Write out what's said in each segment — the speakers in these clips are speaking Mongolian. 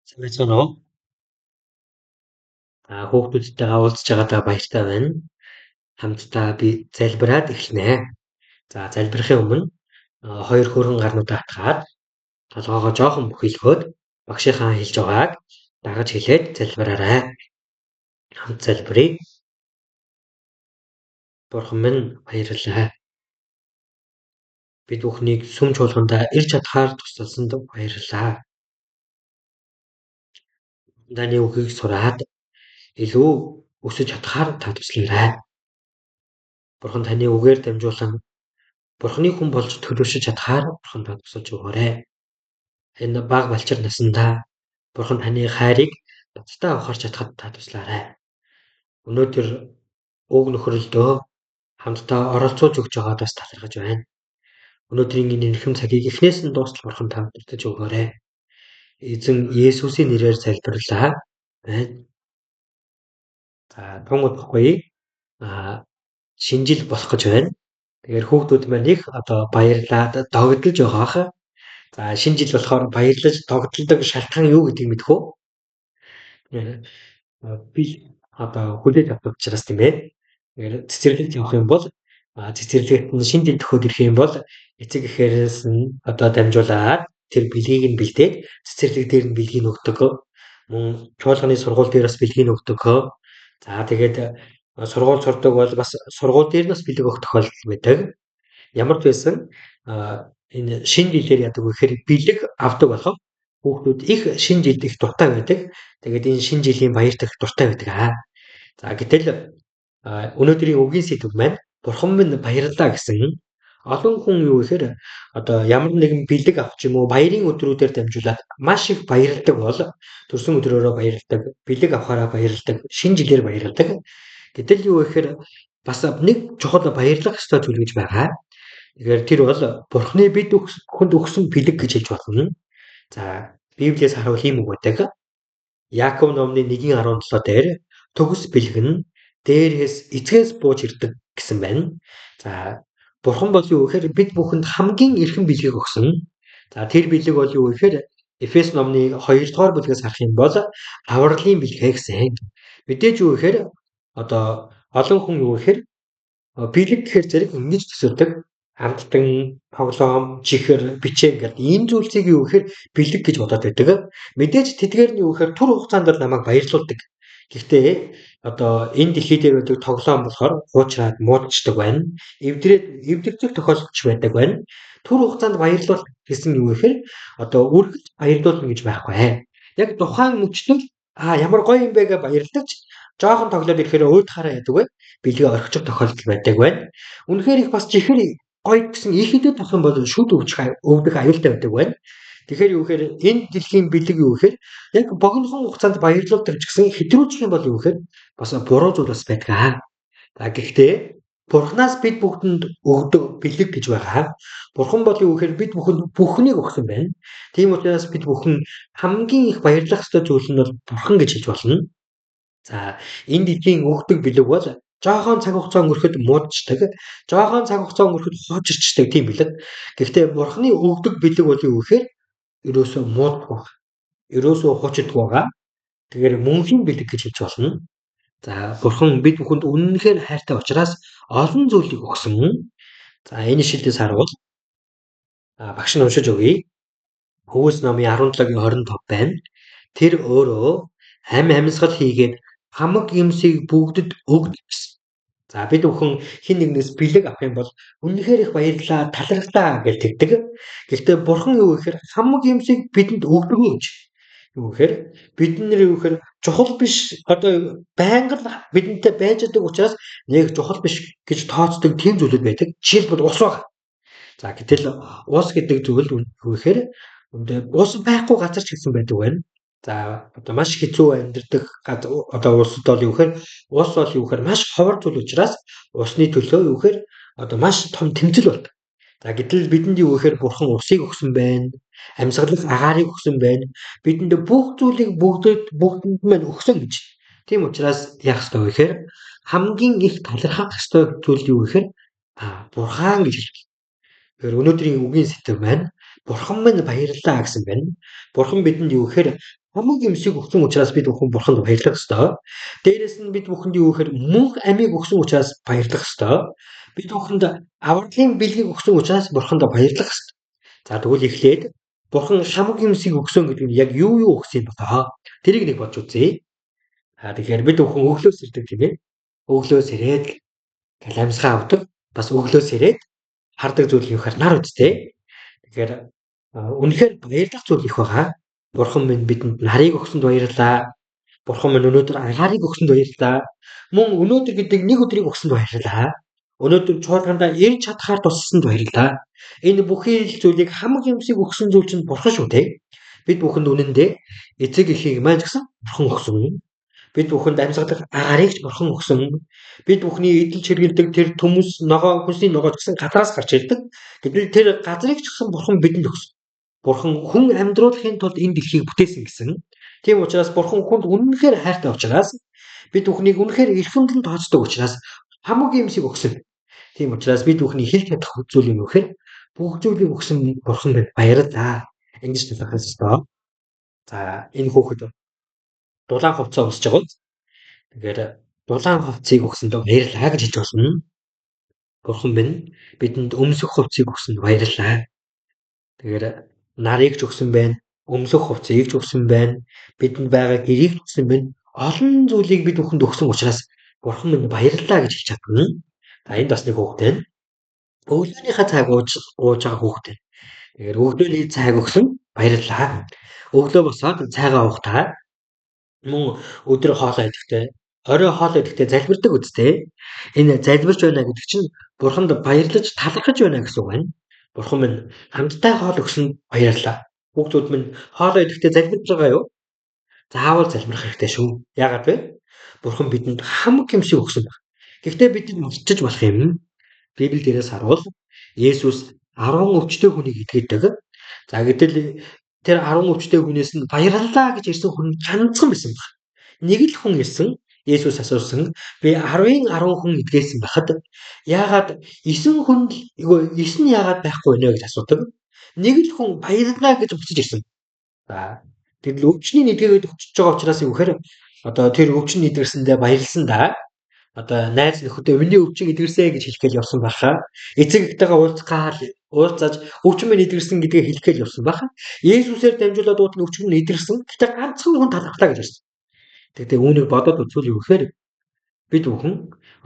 Санаа уу? Хүүхдүүдтэйгээ уулзж байгаадаа баяртай байна. Хамтдаа би залбираад эхэлнэ. За залбирахын өмнө хоёр хөрөн гарнуудаа атгаад толгоогоо жоохон бөхөөлгөөд багшийнхаа хэлж байгааг дагаж хэлээд залбираарай. Хамт залбирая. Бурхан минь баярлалаа. Бид бүхнийг сүм чуулгандаа ирж чадхаар тусалсанд баярлалаа. Таны үгийг сураад илүү өсөж чадхаар та туслаарай. Бурхан таны үгээр дамжуулан Бурханы хүн болж төлөвшөж чадхаар Бурхан та тусалж өгөөрэй. Энэ бага балчир насандаа Бурхан таны хайрыг баттай ухаарч чадхад та туслаарай. Өнөөдөр уг нөхрөлдөө хамтдаа оролцуулж өгч байгаадаас талархаж байна. Өнөөдрийн энэ эрхэм цагийг эхнээс нь дуустал Бурхан та бүтэж өгөөрэй. Эзэн Есүсийн нэрээр залбирлаа. Байна. За тун удахгүй шинэ жил болох гэж байна. Тэгэхээр хүүхдүүд маань их одоо баярлаад догдолж байгаа. За шинэ жил болохоор баярлаж догдолдог шалтгаан юу гэдгийг мэдэх үү? Би одоо хүлээж авах учраас тийм ээ. Тэгэхээр цэцэрлэгт явах юм бол цэцэрлэгт нь шинэ жил төхөөд ирэх юм бол эцэг эхээрээс нь одоо дамжуулаад тэр бэлгийг нь бэлдээд цэцэрлэг дээр нь бэлгийг өгдөг. Мөн чуулганы сургууль дээр бас бэлгийг өгдөг. За тэгээд сургууль сурдаг бол бас сургууль дээр нь бас бэлэг өгөх тохиолдол байдаг. Ямар ч байсан энэ шинэ жилээр яадаг вэ гэхээр бэлэг авдаг болохоо хүүхдүүд их шинэ жилд их дуртай байдаг. Тэгээд энэ шинэ жилийн баярт их дуртай байдаг аа. За гэтэл өнөөдрийн үгийн сэдв маань Бурхан минь баярлалаа гэсэн олон хүн юу гэхээр одоо ямар нэгэн бэлэг авч юм уу баярын өдрүүдээр дамжуулаад маш их баярладаг бол төрсөн өдрөөрөө баярладаг, бэлэг авахаараа баярладаг, шинэ жилээр баярладаг. Гэтэл юу гэхээр бас нэг чухал баярлах ёстой зүйл гэж байгаа. Тэгэхээр тэр бол Бурханы бид бүхэнд өгсөн бэлэг гэж хэлж болно. За Библиэс харуул ийм үг байдаг. Яаков номны 1:17 дээр төгс бэлэг нь дээрээс эцгээс бууж ирдэг гэсэн байна. За Бурхан бол юу гэхээр бид бүхэнд хамгийн эрхэм бэлгийг өгсөн. За тэр бэлэг бол юу гэхээр Эфес номны 2 дугаар бүлгээс харах юм бол авралын бэлгээ гэсэн. Мэдээж юу гэхээр одоо олон хүн юу гэхээр бэлэг гэхээр зэрэг ингэж төсөөлдөг. Амттан, тоглоом, чихэр, бичээ гэдэг энэ зүйлсийг юу гэхээр бэлэг гэж бодоод байдаг. Мэдээж тэдгээр нь юу гэхээр түр хугацаанд бол намайг баярлуулдаг. Гэхдээ одоо энэ дэлхий дээр байдаг тоглоом болохоор хуучраад муудчихдаг байна. Эвдэрдэг тохиолдолч байдаг байна. Түр хугацаанд баярлуул гэсэн юу гэхээр одоо үргэлж баярлуулна гэж байхгүй. Яг тухайн мөчтөл ямар гоё юм бэ гэж баярладаг ч жоохон тоглоод ирэхээр уйдахаараа яадаг вэ? Бэлгээ орхичих тохиолдол байдаг байна. Үнэхээр их бас чихэр гоё гэсэн их хэдэд авах юм бол шүд өвдөх аюултай байдаг байна. Тэгэхээр юу гэхээр энэ дэлхийн бэлэг юу гэхээр яг богинохон хугацаанд баярлуулдаг ч гэсэн хэтрүүлчих юм бол юу гэхээр бас буруу зүйл бас байдаг. За гэхдээ Бурханаас бид бүгдэнд өгдөг бэлэг гэж байгаа. Бурхан бол юу гэхээр бид бүхэнд бүхнийг өгсөн байна. Тийм учраас бид бүхэн хамгийн их баярлах ёстой зүйл нь бол Бурхан гэж хэлж болно. За энэ дэлхийн өгдөг бэлэг бол жоохон цаг хугацаа өнгөрөхөд муудчихдаг. Жоохон цаг хугацаа өнгөрөхөд хуучирчдаг тийм бэлэг. Гэхдээ Бурханы өгдөг бэлэг бол юу гэхээр ерөөсөө муудах. Ерөөсөө хуучдаггүй байгаа. Тэгэхээр мөнхийн бэлэг гэж хэлж болно. За Бурхан бид бүхэнд үнэнхээр хайртай учраас олон зүйлийг өгсөн. За энэ шилдээс харуул багш нь уншиж өгье. Хөвөөс номын 17:25 байна. Тэр өөрөө амьсгал хийгээд хамаг юмсыг бүгдэд өгдөг гэсэн. За бид бүхэн хин нэгнээс бэлэг авах юм бол үнэхээр их баярлалаа, талархлаа гэж тэгдэг. Гэхдээ Бурхан юу гэхээр хамаг юмсыг бидэнд өгдөг гэж. Юу гэхээр бид нар юу гэхээр чухал биш одоо байнга бидэнтэй байж байгаа учраас нэг чухал биш гэж тооцдог тийм зүйлүүд байдаг. Жишээлбэл ус баг. За гэтэл ус гэдэг зүйл юу гэхээр ус байхгүй газар ч гэсэн байдаг байна. За одоо маш хэцүү амьдардаг одоо улсад бол юу гэхээр ус бол юу гэхээр маш ховор зүйл учраас усны төлөө юу гэхээр одоо маш том тэмцэл болдог. За гэтэл бидэнд юу гэхээр Бурхан усыг өгсөн байна. Амьсгалах агаарыг өгсөн байна. Бидэнд бүх зүйлийг бүгдэнд маань өгсөн гэж. Тийм учраас яах ёстой вэ гэхээр хамгийн их талархах ёстой зүйл юу гэхээр Бурхан гэж хэлдэг. Тэгэхээр өнөөдрийн үгийн сэдэв маань Бурхан минь баярлалаа гэсэн байна. Бурхан бидэнд юу гэхээр хамаг юмсыг өгсөн учраас бид бүхэн Бурханд баярлах ёстой. Дээрээс нь бид бүхэнд юу гэхээр мөнх амийг өгсөн учраас баярлах ёстой. Бид бүхэнд авралын бэлгийг өгсөн учраас Бурханд баярлах ёстой. За тэгвэл эхлээд Бурхан хамаг юмсыг өгсөн гэдэг нь яг юу өгсөн юм бэ? Тэрийг нэг бодж үзье. Тэгэхээр бид бүхэн өглөөс ирдэг тийм ээ. Өглөөс ирээд ламсгаа авдаг. Бас өглөөс ирээд хардаг зүйл юу гэхээр нар үсттэй. Тэгэхээр үнэхээр баярлах зүйл их байгаа. Бурхан минь бидэнд нарыг өгсөнд баярлалаа. Бурхан минь өнөөдөр агаарыг өгсөнд баярлалаа. Мөн өнөөдөр гэдэг нэг өдрийг өгсөнд баярлалаа. Өнөөдөр чуулгандаа ирж чадхаар туссанд баярлалаа. Энэ бүхий л зүйлийг хамаг юмсыг өгсөн зүйл чинь Бурхан шүү дээ. Бид бүхэнд үнэндээ эцэг эхийг маань гэсэн Бурхан өгсөн. Бид бүхэнд амьсгалах агаарыг ч Бурхан өгсөн. Бид бүхний эдэлж хэргэлдэг тэр төмөс ногоо хүнсний ногоо гэсэн гадраас гарч ирдэг. Гэтэл тэр газрыг ч гэсэн Бурхан бидэнд өгсөн. Бурхан хүн амьдруулахын тулд энэ дэлхийг бүтээсэн гэсэн. Тийм учраас Бурхан хүнд үнэнхээр хайртай учраас бид бүхнийг үнэнхээр эрхэмдэн тооцдог учраас хамаг юмсыг өгсөн. Тийм учраас бид бүхний хэлж чадах зүйл юм гэхээр бүх зүйлийг өгсөн Бурхан минь баярлалаа. Ингэж талах ёстой. За энэ хүүхэд дулаан хувцас өмсөж байгаа. Тэгэхээр дулаан хувцсыг өгсөндөө баярлалаа гэж хэлж болно. Бурхан минь бидэнд өмсөх хувцсыг өгсөнд баярлалаа. Тэгэхээр нарыг ч өгсөн байна, өмсөх хувцсыг ч өгсөн байна, бидэнд байгаа гэрийг ч өгсөн байна. Олон зүйлийг бид бүхэнд өгсөн учраас Бурхан минь баярлалаа гэж хэлж чадна. За энд бас нэг хүүхэд байна. Өглөөнийхөө цаг ууж байгаа хүүхэд байна. Тэгэхээр өглөөний цайг өгсөн баярлалаа. Өглөө босоод цайгаа уухтаа мөн өдөр хоолоо идэхдээ орой хоолоо идэхдээ залбирдаг үстэй. Энэ залбирч байна гэдэг чинь Бурханд баярлаж талархаж байна гэсэн үг байна. Бурхан минь хамтдаа хоол өгсөнд баярлалаа. Хүүхдүүд минь хоолоо идэхдээ залбирч байгаа юу? Заавал залбирах хэрэгтэй шүү. Яагаад вэ? Бурхан бидэнд хамаг юмшиг өгсөн байна. Гэхдээ бидэнд мөрчиж болох юм. Библиэл дээрээс харуул Есүс 10 өвчтөе хүнийг идгээдэг. За гэтэл тэр 10 өвчтөе хүнээс нь баярлалаа гэж ирсэн хүн ганцхан байсан баг. Нэг л хүн ирсэн. Есүс асуусан. Би 10-10 хүн идгээсэн байхад яагаад 9 хүн 9 нь яагаад байхгүй вэ гэж асуудаг. Нэг л хүн баярлалаа гэж буцаж ирсэн. За тэгэл өвчний нэдгээд өчөж байгаа учраас юу гэхээр одоо тэр өвчин нэдгэрсэндээ баярлсан да. Одоо найз нөхөдөө миний өвчин идгэрсэ гэж хэлэхэд явсан байхаа. Эцэг эхтэйгээ уулзаж өвчин минь идгэрсэн гэдгээ хэлэхэд явсан байхаа. Есүсээр дамжуулаад уудлын өвчин минь идгэрсэн. Гэтэ ганцхан хүн талархлаа гэж байна. Тэгтээ үүнийг бодоод үзвэл юу гэхээр бид бүхэн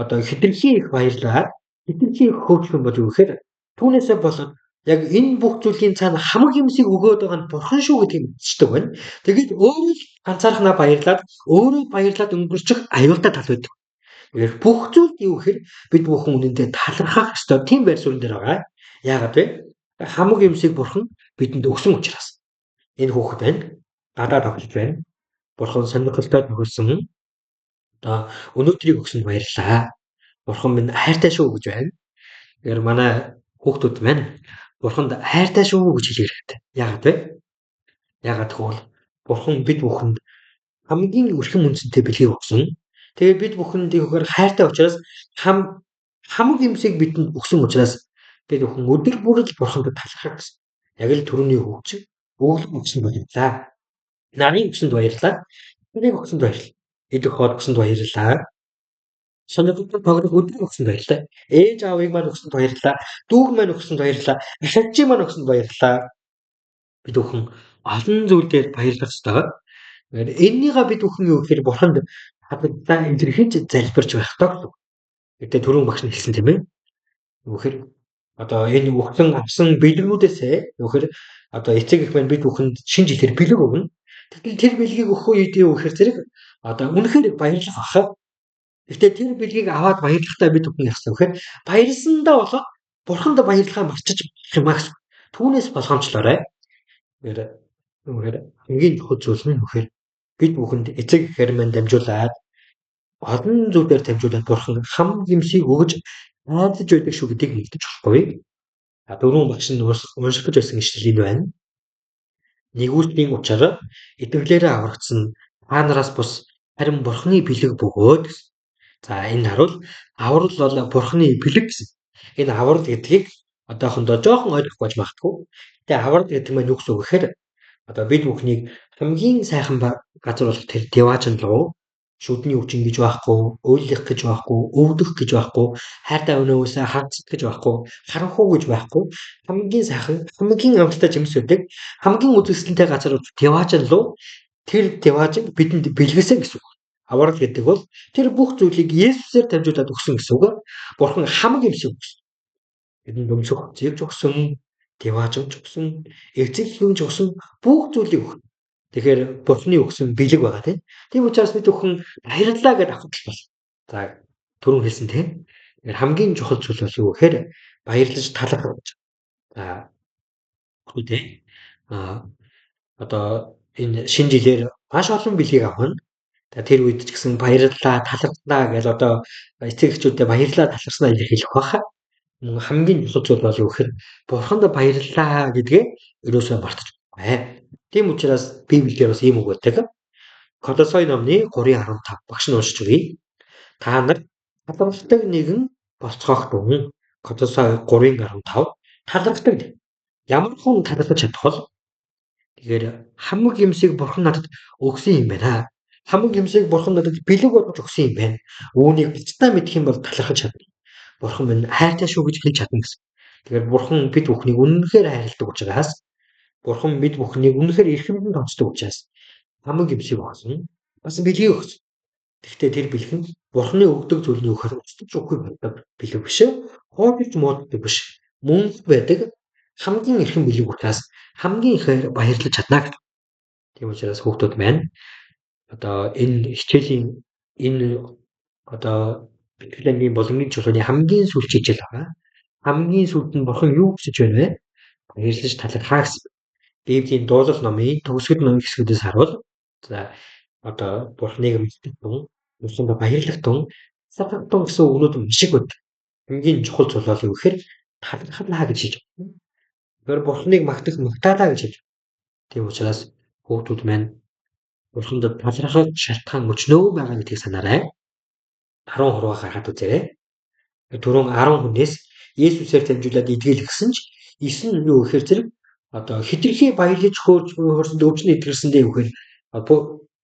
одоо хэтэрхий их баярлаад хэтэрхий их хөөцлөн бол юу гэхээр түүнээсээ болоод яг энэ бүх зүйлийн цаана хамаг юмсыг өгөөд байгаа нь Бурхан шүү гэдгийг мэдчихдэг байна. Тэгээд өөрөө ганцаархнаа баярлаад өөрөө баярлаад өнгөрчих аюултай тал байдаг. Тэгэхээр бүх зүйлд юу гэхээр бид бүхэн үнэндээ талархах ёстой. Тийм байр суурин дээр байгаа. Яагаад вэ? Хамаг юмсыг Бурхан бидэнд өгсөн учраас. Энэ хүүхэд байна. Гадаад тоглож байна. Бурхан сонирхолтой төгөлсөн. Одоо өнөөдрийг өгсөнд баярлалаа. Бурхан минь хайртай шүү гэж байна. Тэгэхээр манай хүүхдүүд маань Бурханд хайртай шүү гэж хэлэх хэрэгтэй. Яагаад вэ? Яагаад гэвэл Бурхан бид бүхэнд хамгийн өрхөн үнцэнтэй бэлгийг өгсөн. Тэгээд бид бүхэнд ихээр хайртай учраас хамаг юмсыг бидэнд өгсөн учраас бид бүхэн өдөр бүр л Бурханд талархах гэсэн. Яг л түрүүний хөгжим өглөө өгсөнд баярлалаа. Нарийн өгсөнд баярлалаа. Нарийн өгсөнд баярлалаа. Идэх хоол өгсөнд баярлалаа. Сонирхолтой тоглох өдөр өгсөнд баярлалаа. Ээж аавыг маань өгсөнд баярлалаа. Дүүг маань өгсөнд баярлалаа. Ахиадчийг маань өгсөнд баярлалаа. Бид бүхэн олон зүйлээр баярлах ёстой. Эннийгээ бид бүхэн юу гэхээр Бурханд хадгалаа илэрхийлж залбирч байх тоо. Гэтэ түрүүн багш нь хэлсэн тийм ээ. Юу гэхээр одоо энэ өгсөн авсан бэлгүүдээсээ юу гэхээр одоо эцэг их маань бид бүхэнд шинэ жилээр бэлэг өгнө. Тэгвэл тэр бэлгийг өгөх үед юу гэхээр зэрэг одоо үнэхээр баярлах баха. Гэхдээ тэр бэлгийг аваад баярлахтаа бид бүхэн яах вэ гэхээр баярлсандаа болоод Бурханд баярлахаа марчиж юм аа. Түүнээс болгоомжлоорой. Тэгэхээр хамгийн чухал зүйл нь үхээр бид бүхэнд эцэг эхээр маань дамжуулаад олон зүйлээр дамжуулаад Бурхан хамаг юмсыг өгж найдаж байдаг шүү гэдгийг мэдэж болохгүй. Дөрвөн багш нь унших гэж байсан ишлэл энэ байна. Нэгүүлтийн учраа итгэлээрээ аврагдсан та нараас бус харин Бурханы бэлэг бөгөөд. За энэ харуул аврал бол Бурханы бэлэг гэсэн. Энэ аврал гэдгийг Одоохондоо жоохон ойлгохгүй байж магадгүй. Гэтэ аврал гэдэг нь юу гэсэн үг гэхээр одоо бид бүхнийг хамгийн сайхан газар болох тэр Деважин руу шүдний өвчин гэж байхгүй, уйлах гэж байхгүй, өвдөх гэж байхгүй, хайртай өнөөгөөсөө хандсах гэж байхгүй, харанхуй гэж байхгүй, хамгийн сайхан, хамгийн амттай жимс өгдөг, хамгийн үзэсгэлэнтэй газар бол Деважин руу тэр Деважин бидэнд бэлгэсэн гэсэн үг. Аврал гэдэг бол тэр бүх зүйлийг Есүсээр дамжуулаад өгсөн гэсэн үг. Бурхан хамаг юмшиг өгсөн. Бидэнд өмсөх зэвж өгсөн, Деважин ч өгсөн, эцэг хүн ч өгсөн бүх зүйлийг өгсөн. Тэгэхээр Бурхны өгсөн бэлэг байгаа тийм. Тийм учраас бид бүхэн баярлалаа гэж авах бол. За түрүүн хэлсэн тийм. Тэгэхээр хамгийн чухал зүйл бол юу гэхээр баярлаж талархах гэж. За үгүй тийм. А одоо энэ шинэ жилээр маш олон бэлгийг авах нь. Тэр үед ч гэсэн баярлалаа, талархлаа гэж одоо эцэг эхчүүдэд баярлалаа, талархснаа илэрхийлэх баха. Хамгийн чухал зүйл бол юу гэхээр бурханд баярлалаа гэдгээ ерөөсөө мартаж бай. Тийм учраас Библиэр бас ийм үг байдаг. Колосой номны 3:15 багш нь уншиж өгье. Та нар талархдаг нэгэн болцоох дүн. Колосой 3:15 талархдаг. Ямар хүн талархаж чадах бол тэгэхээр хамаг юмсыг бурхан надад өгсөн юм байна. Хамаг юмсыг бурхан надад бэлэг болгож өгсөн юм байна. Үүнийг бицдаа мэдэх юм бол талархаж чадна. Бурхан минь хайртай шүү гэж хэлж чадна гэсэн. Тэгэхээр бурхан бид бүхнийг үнэнхээр хайрладаг учраас бурхан бид бүхнийг үнэнхээр эрхэмдэн тооцдог учраас хамаг юмсыг өгсөн. Бас бэлгийг өгсөн. Гэхдээ тэр бэлэг нь бурханы өгдөг зүйлний өгөхөөр устж өгөхгүй байдаг бэлэг биш. Хоолж мууддаг биш. Мөн байдаг хамгийн эрхэм бэлэг учраас хамгийн ихээр баярлаж чадна гэдэг. Тийм учраас хүүхдүүд маань одоо энэ хичээлийн энэ одоо бичлэгийн боломжийн чулууны хамгийн сүүлчийн хичээл байгаа. Хамгийн сүүлд нь бурхан юу хүсэж байна вэ? Баярлаж талархаа гэсэн. Библийн дуулал номын төгсгөл номын хэсгүүдээс харуул. За одоо бурханыг мэддэг тун, Бурханд баярлах тун, талархах тун гэсэн үгнүүд маш их байдаг. Хамгийн чухал зүйл бол юу гэхээр талархлаа гэж хэлж байна. Тэгэхээр бурханыг магтаалаа гэж хэлж байна. Тийм учраас хүүхдүүд маань бурханд талархах шалтгаан өчнөө байгаа гэдгийг санаарай. 10 хуруугаа гаргаад үзээрэй. Түрүүн 10 хүнээс Есүсээр дамжуулаад идгэлгсэн ч 9 нь юу гэхээр зэрэг одоо хитрхи баярлаж хөөрсөн өвчнө идгэлсэндээ юу гэхээр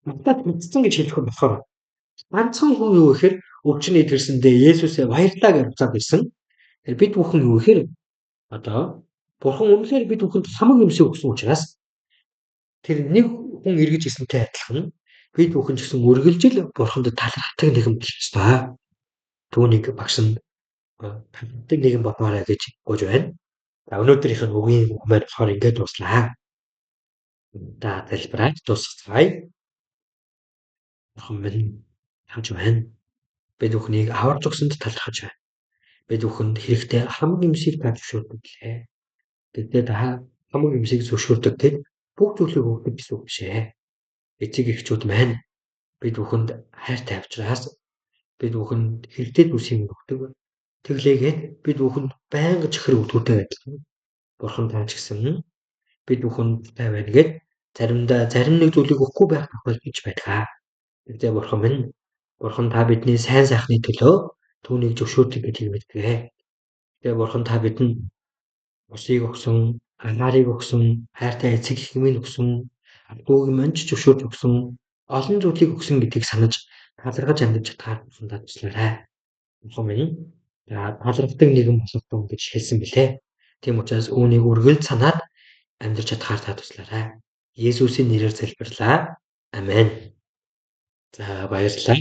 надад мэдсэн гэж хэлэх болохоор ганцхан хүн юу гэхээр өвчнө идгэлсэндээ Есүсээ баярлаа гэж буцаад ирсэн. Тэгэхээр бид бүхэн юу гэхээр одоо бурхан үнэхээр бид бүхэнд хамаг юмсыг өгсөн учраас тэр нэг хүн эргэж ирсэнтэй адилхан бид бүхэн ч гэсэн үргэлжил бурханд талархдаг нэгэн болох ёстой. Түүнийг багш нь талархдаг нэгэн бодоорой гэж гуйж байна. За өнөөдрийнх нь үгийн хүмүүс болохоор ингээд дуслаа. За залбираад дуусгацгаая. Бурхан минь хамж байна. Бид бүхнийг аварж өгсөнд талархаж байна. Бид бүхэнд хэрэгтэй хамаг юмсыг та зөвшөөрдөг лээ. Гэвч та хамаг юмсыг зөвшөөрдөг гэд бүх зүйлийг өгдөг гэсэн үг биш ээ. Эцэг эхчүүд маань бид бүхэнд хайртай авчраас бид бүхэнд хэрэгтэй зүйлсийг өгдөг. Тэглээгээд бид бүхэнд байнга чихэр өгдөгтэй адилхан. Бурхан таа ч гэсэн бид бүхэнд тай байна гэд заримдаа зарим нэг зүйлийг өгөхгүй байх тохиолдол байдаг. Тэгвэл бурхан та бидний сайн сайхны төлөө түүнийг зөвшөөрдөг гэдгийг мэдгээ. Тэгээ бурхан та бидэнд усыг өгсөн, агаарыг өгсөн, хайртай эцэг эхмийг өгсөн, дүүг мань ч зөвшөөрж өгсөн, олон зүйлийг өгсөн гэдгийг санаж талархаж амьдарч чадхаар бурхан туслаарай. Бурхан минь талархдаг нэгэн болох тун гэж хэлсэн билээ. Тийм учраас үүнийг үргэлж санаад амьдарч чадхаар та туслаарай. Есүсийн нэрээр залбирлаа. Амен. За баярлалаа.